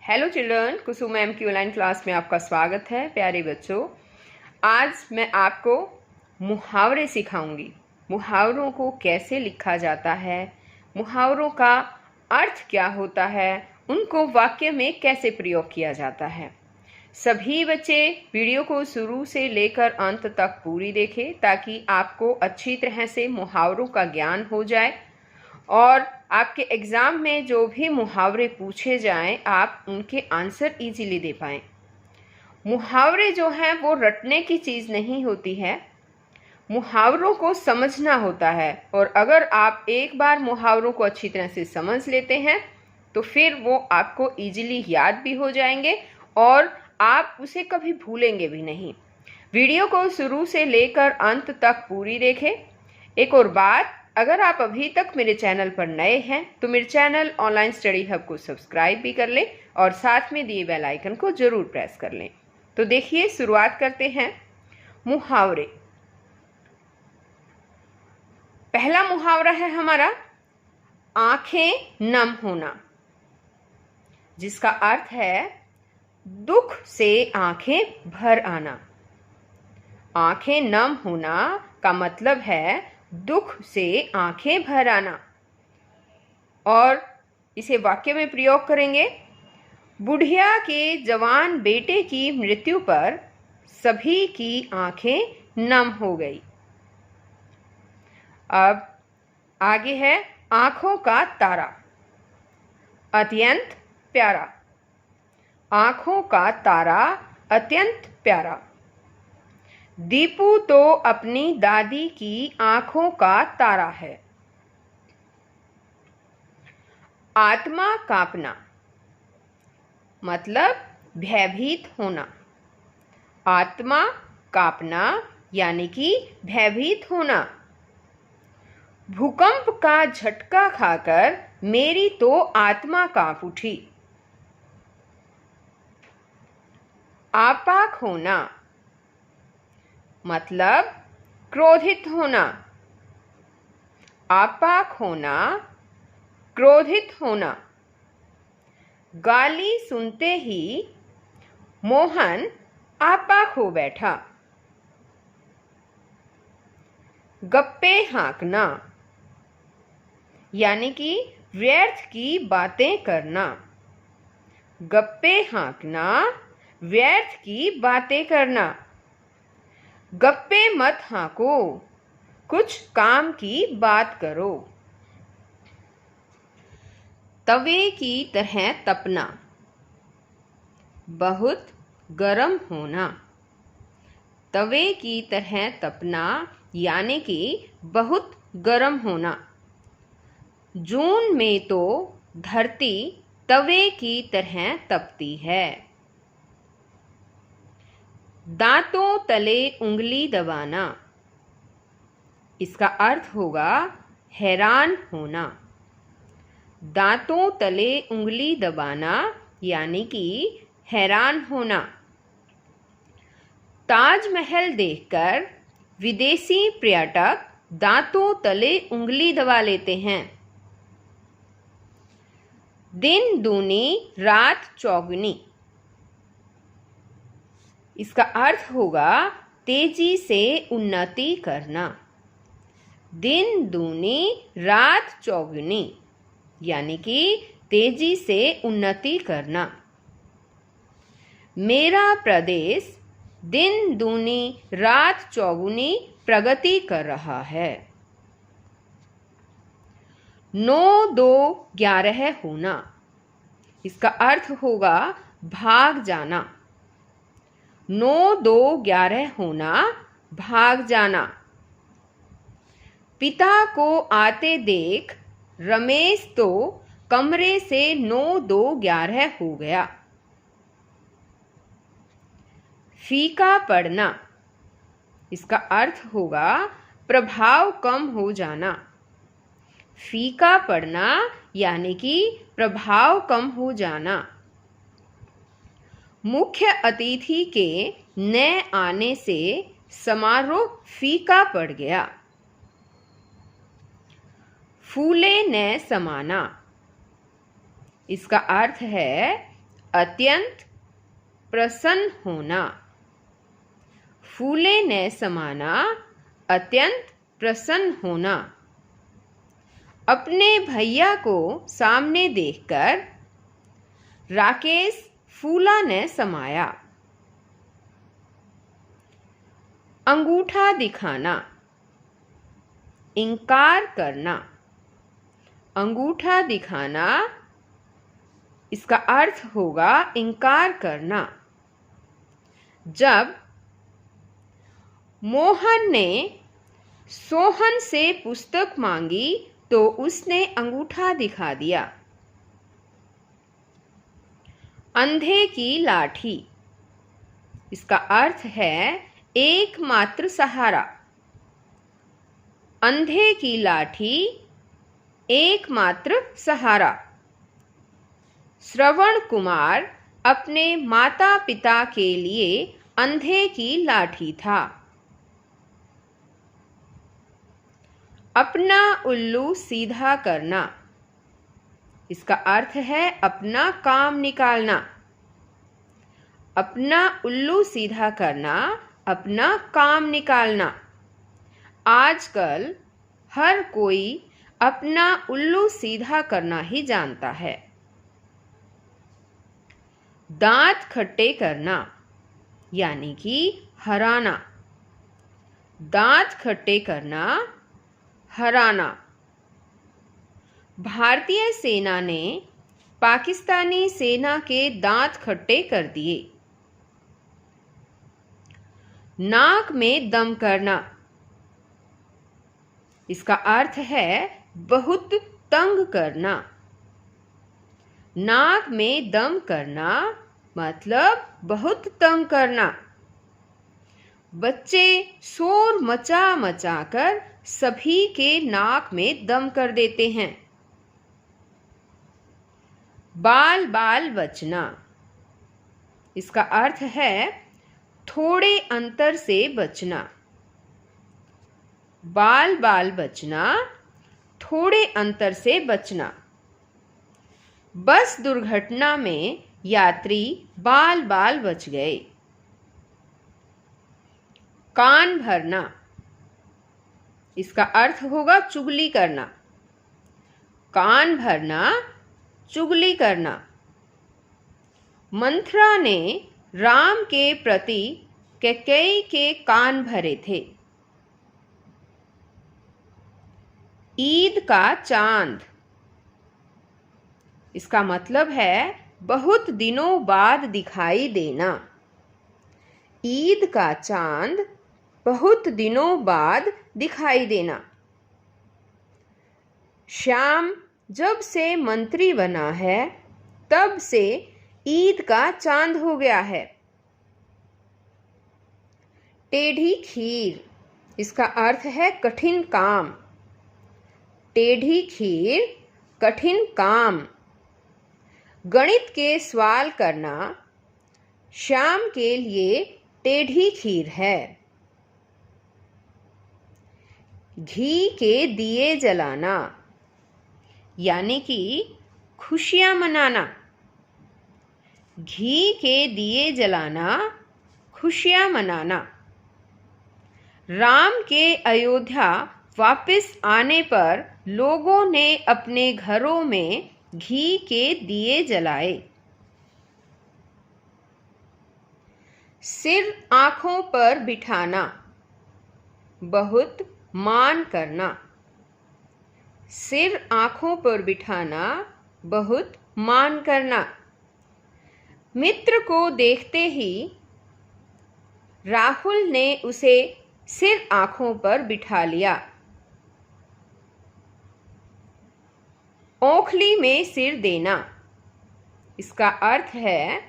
Hello children, कुसुम ma'am की online class में आपका स्वागत है। प्यारे बच्चों, आज मैं आपको मुहावरे सिखाऊंगी। मुहावरों को कैसे लिखा जाता है, मुहावरों का अर्थ क्या होता है, उनको वाक्य में कैसे प्रयोग किया जाता है। सभी बच्चे वीडियो को शुरू से लेकर अंत तक पूरी देखें ताकि आपको अच्छी तरह से मुहावरों का ज्ञान हो जाए और आपके एग्ज़ाम में जो भी मुहावरे पूछे जाएं आप उनके आंसर इजीली दे पाएं। मुहावरे जो हैं वो रटने की चीज़ नहीं होती है, मुहावरों को समझना होता है। और अगर आप एक बार मुहावरों को अच्छी तरह से समझ लेते हैं तो फिर वो आपको इजीली याद भी हो जाएंगे और आप उसे कभी भूलेंगे भी नहीं। वीडियो को शुरू से लेकर अंत तक पूरी देखें। एक और बात, अगर आप अभी तक मेरे चैनल पर नए हैं तो मेरे चैनल ऑनलाइन स्टडी हब को सब्सक्राइब भी कर लें और साथ में दिए बेल आइकन को जरूर प्रेस कर लें। तो देखिए, शुरुआत करते हैं। मुहावरे। पहला मुहावरा है हमारा आंखें नम होना, जिसका अर्थ है दुख से आंखें भर आना। आंखें नम होना का मतलब है दुख से आंखें भर आना। और इसे वाक्य में प्रयोग करेंगे। बुढ़िया के जवान बेटे की मृत्यु पर सभी की आंखें नम हो गई। अब आगे है आंखों का तारा, अत्यंत प्यारा। आंखों का तारा अत्यंत प्यारा। दीपू तो अपनी दादी की आंखों का तारा है। आत्मा कांपना मतलब भयभीत होना। आत्मा कांपना यानी कि भयभीत होना। भूकंप का झटका खाकर मेरी तो आत्मा कांप उठी। आपाक होना मतलब क्रोधित होना। आपाक होना, क्रोधित होना। गाली सुनते ही मोहन आपाक हो बैठा। गप्पे हाँकना यानी कि व्यर्थ की बातें करना। गप्पे हाँकना, व्यर्थ की बातें करना। गप्पे मत हाँको, कुछ काम की बात करो। तवे की तरह तपना, बहुत गर्म होना। तवे की तरह तपना यानी कि बहुत गर्म होना। जून में तो धरती तवे की तरह तपती है। दांतों तले उंगली दबाना, इसका अर्थ होगा हैरान होना। दांतों तले उंगली दबाना यानी कि हैरान होना। ताजमहल देखकर विदेशी पर्यटक दांतों तले उंगली दबा लेते हैं। दिन दूनी रात चौगुनी, इसका अर्थ होगा तेजी से उन्नति करना। दिन दूनी रात चौगुनी यानी कि तेजी से उन्नति करना। मेरा प्रदेश दिन दूनी रात चौगुनी प्रगति कर रहा है। 9-2-11 होना, इसका अर्थ होगा भाग जाना। 9-2-11 होना, भाग जाना। पिता को आते देख रमेश तो कमरे से 9-2-11 हो गया। फीका पड़ना, इसका अर्थ होगा प्रभाव कम हो जाना। फीका पड़ना यानी कि प्रभाव कम हो जाना। मुख्य अतिथि के न आने से समारोह फीका पड़ गया। फूले न समाना, इसका अर्थ है अत्यंत प्रसन्न होना। फूले ने समाना, अत्यंत प्रसन्न होना। अपने भैया को सामने देखकर राकेश फूला ने समाया। अंगूठा दिखाना, इनकार करना। अंगूठा दिखाना, इसका अर्थ होगा इनकार करना। जब मोहन ने सोहन से पुस्तक मांगी तो उसने अंगूठा दिखा दिया। अंधे की लाठी, इसका अर्थ है एकमात्र सहारा। अंधे की लाठी, एकमात्र सहारा। श्रवण कुमार अपने माता पिता के लिए अंधे की लाठी था। अपना उल्लू सीधा करना, इसका अर्थ है अपना काम निकालना। अपना उल्लू सीधा करना, अपना काम निकालना। आजकल हर कोई अपना उल्लू सीधा करना ही जानता है। दांत खट्टे करना, यानी कि हराना। दांत खट्टे करना, हराना। भारतीय सेना ने पाकिस्तानी सेना के दांत खट्टे कर दिए। नाक में दम करना, इसका अर्थ है बहुत तंग करना। नाक में दम करना मतलब बहुत तंग करना। बच्चे शोर मचा मचा कर सभी के नाक में दम कर देते हैं। बाल बाल बचना, इसका अर्थ है थोड़े अंतर से बचना। बाल बाल बचना, थोड़े अंतर से बचना। बस दुर्घटना में यात्री बाल बाल बच गए। कान भरना, इसका अर्थ होगा चुगली करना। कान भरना, चुगली करना। मंथरा ने राम के प्रति कैकेयी के कान भरे थे। ईद का चांद, इसका मतलब है बहुत दिनों बाद दिखाई देना। ईद का चांद, बहुत दिनों बाद दिखाई देना। श्याम जब से मंत्री बना है तब से ईद का चांद हो गया है। टेढ़ी खीर, इसका अर्थ है कठिन काम। टेढ़ी खीर, कठिन काम। गणित के सवाल करना श्याम के लिए टेढ़ी खीर है। घी के दिए जलाना, यानी कि खुशियां मनाना। घी के दिए जलाना, खुशियां मनाना। राम के अयोध्या वापस आने पर लोगों ने अपने घरों में घी के दिए जलाए। सिर आँखों पर बिठाना, बहुत मान करना। सिर आँखों पर बिठाना, बहुत मान करना। मित्र को देखते ही राहुल ने उसे सिर आँखों पर बिठा लिया। ओखली में सिर देना, इसका अर्थ है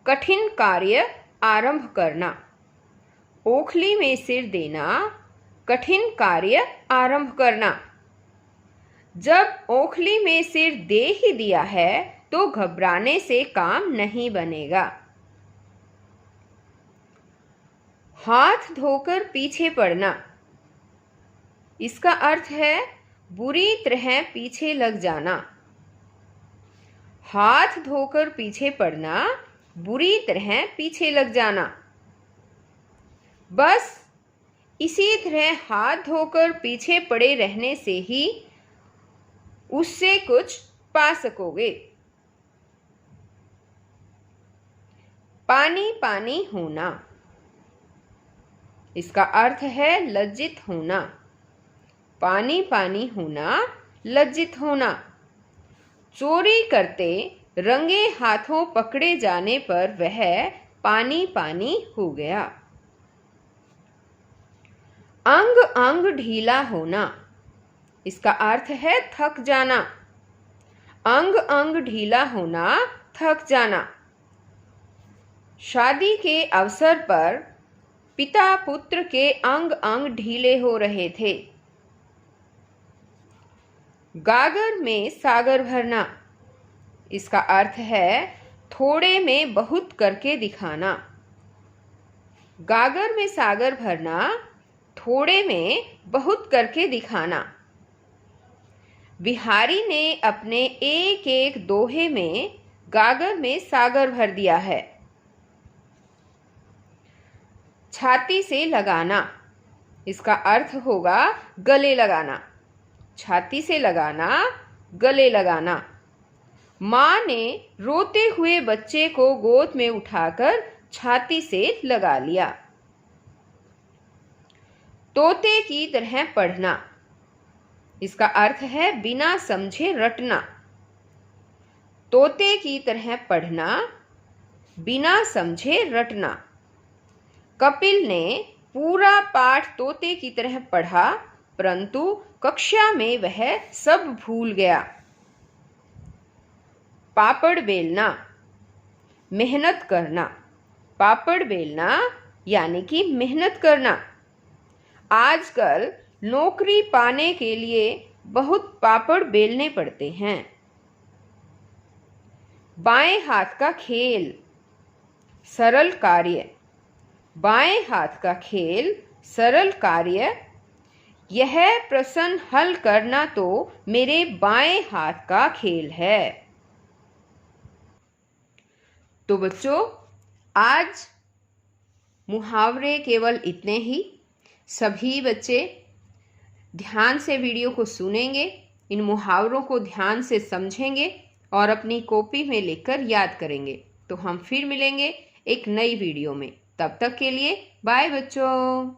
कठिन कार्य आरंभ करना। ओखली में सिर देना, कठिन कार्य आरंभ करना। जब ओखली में सिर दे ही दिया है तो घबराने से काम नहीं बनेगा। हाथ धोकर पीछे पड़ना, इसका अर्थ है बुरी तरह पीछे लग जाना। हाथ धोकर पीछे पड़ना, बुरी तरह पीछे लग जाना। बस इसी तरह हाथ धोकर पीछे पड़े रहने से ही उससे कुछ पा सकोगे। पानी पानी होना, इसका अर्थ है लज्जित होना। पानी पानी होना, लज्जित होना। चोरी करते रंगे हाथों पकड़े जाने पर वह पानी पानी हो गया। अंग अंग ढीला होना, इसका अर्थ है थक जाना। अंग अंग ढीला होना, थक जाना। शादी के अवसर पर पिता पुत्र के अंग अंग ढीले हो रहे थे। गागर में सागर भरना, इसका अर्थ है थोड़े में बहुत करके दिखाना। गागर में सागर भरना, थोड़े में बहुत करके दिखाना। बिहारी ने अपने एक एक दोहे में गागर में सागर भर दिया है। छाती से लगाना, इसका अर्थ होगा गले लगाना। छाती से लगाना, गले लगाना। माँ ने रोते हुए बच्चे को गोद में उठाकर छाती से लगा लिया। तोते की तरह पढ़ना, इसका अर्थ है बिना समझे रटना। तोते की तरह पढ़ना, बिना समझे रटना। कपिल ने पूरा पाठ तोते की तरह पढ़ा, परंतु कक्षा में वह सब भूल गया। पापड़ बेलना, मेहनत करना। पापड़ बेलना यानी कि मेहनत करना। आजकल नौकरी पाने के लिए बहुत पापड़ बेलने पड़ते हैं। बाएं हाथ का खेल, सरल कार्य। बाएं हाथ का खेल, सरल कार्य। यह प्रश्न हल करना तो मेरे बाएं हाथ का खेल है। तो बच्चों, आज मुहावरे केवल इतने ही। सभी बच्चे ध्यान से वीडियो को सुनेंगे, इन मुहावरों को ध्यान से समझेंगे और अपनी कॉपी में लिखकर याद करेंगे। तो हम फिर मिलेंगे एक नई वीडियो में। तब तक के लिए बाय बच्चों।